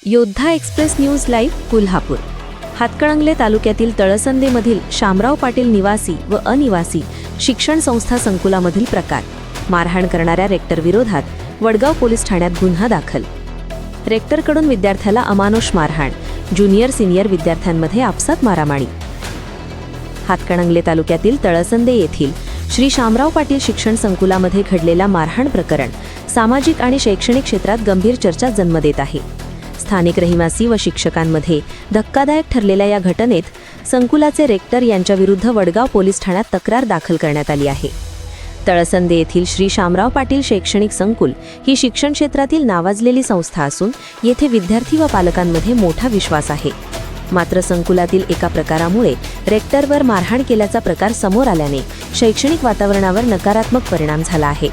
योद्धा express news live Kolhapur. Hatkanangale तालुक्यातील तळसंदेमधील शामराव पाटील निवासी व अनिवासी शिक्षण संस्था संकुलामधील प्रकार, मारहाण करणाऱ्या रेक्टर विरोधात वडगाव पोलीस ठाण्यात गुन्हा दाखल। रेक्टरकडून विद्यार्थ्याला अमानुष मारहाण, ज्युनियर सिनियर विद्यार्थ्यांमध्ये आपसात मारामारी। हातकणंगले तालुक्यातील तळसंदे येथील श्री शामराव पाटील शिक्षण संकुलामध्ये घडलेला मारहाण प्रकरण सामाजिक आणि शैक्षणिक क्षेत्रात गंभीर चर्चा जन्म देत आहे। स्थानिक रहिवासी व शिक्षकांमध्ये धक्कादायक ठरलेल्या या घटनेत संकुलाचे रेक्टर यांच्याविरुद्ध वडगाव पोलीस ठाण्यात तक्रार दाखल करण्यात आली आहे। तळसंदे येथील श्री शामराव पाटील शैक्षणिक संकुल ही शिक्षण क्षेत्रातील नावाजलेली संस्था असून येथे विद्यार्थी व पालकांमध्ये मोठा विश्वास आहे। मात्र संकुलातील एका प्रकारामुळे रेक्टरवर मारहाण केल्याचा प्रकार समोर आल्याने शैक्षणिक वातावरणावर नकारात्मक परिणाम झाला आहे।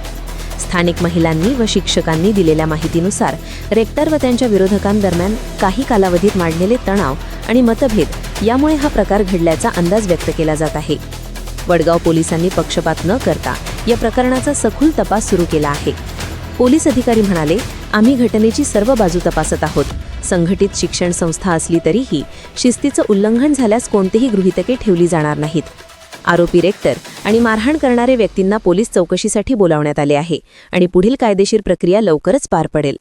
स्थानिक महिलांनी व शिक्षकांनी दिलेल्या माहितीनुसार रेक्टर व त्यांच्या विरोधकांदरम्यान काही कालावधीत वाढलेले तणाव आणि मतभेद यामुळे हा प्रकार घडल्याचा अंदाज व्यक्त केला जात आहे। वडगाव पोलिसांनी पक्षपात न करता या प्रकरणाचा सखोल तपास सुरू केला आहे। पोलीस अधिकारी म्हणाले, आम्ही घटनेची सर्व बाजू तपासत आहोत। संघटित शिक्षण संस्था असली तरीही शिस्तीचं उल्लंघन झाल्यास कोणतेही गृहीतके ठेवली जाणार नाहीत। आरोपी रेक्टर आणि मारहाण करणारे व्यक्तींना पोलीस चौकशीसाठी बोलावण्यात आले आहे आणि पुढील कायदेशीर प्रक्रिया लवकरच पार पडेल।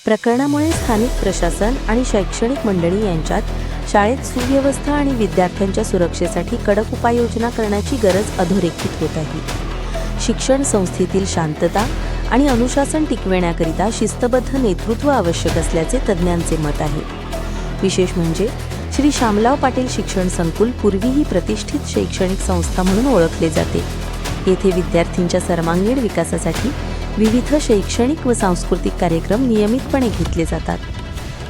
प्रकरणामुळे स्थानिक प्रशासन आणि शैक्षणिक मंडळी यांच्यात शाळेत सुव्यवस्था आणि विद्यार्थ्यांच्या सुरक्षेसाठी कडक उपाययोजना करण्याची गरज अधोरेखित होत आहे। शिक्षण संस्थेतील शांतता आणि अनुशासन टिकविण्याकरिता शिस्तबद्ध नेतृत्व आवश्यक असल्याचे तज्ज्ञांचे मत आहे। विशेष म्हणजे श्री शामराव पाटील शिक्षण संकुल पूर्वीही प्रतिष्ठित शैक्षणिक संस्था म्हणून ओळखले जाते। येथे विद्यार्थ्यांच्या सर्वांगीण विकासासाठी विविध शैक्षणिक व सांस्कृतिक कार्यक्रम नियमितपणे घेतले जातात।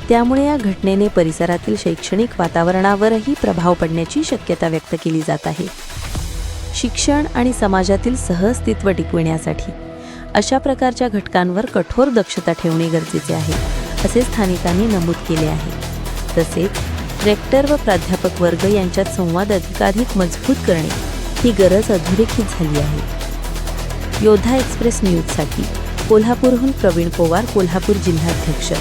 त्यामुळे या घटनेने परिसरातील शैक्षणिक वातावरणावरही प्रभाव पडण्याची शक्यता व्यक्त केली जात आहे। शिक्षण आणि समाजातील सहअस्तित्व टिकविण्यासाठी अशा प्रकारच्या घटकांवर कठोर दक्षता ठेवणे गरजेचे आहे, असे स्थानिकांनी नमूद केले आहे। तसेच रेक्टर व प्राध्यापक वर्ग यांच्यात संवाद अधिकाधिक मजबूत करणे ही गरज अधोरेखित झाली आहे। योद्धा एक्सप्रेस न्यूजसाठी कोल्हापूरहून प्रवीण पवार, कोल्हापूर जिल्हाध्यक्ष।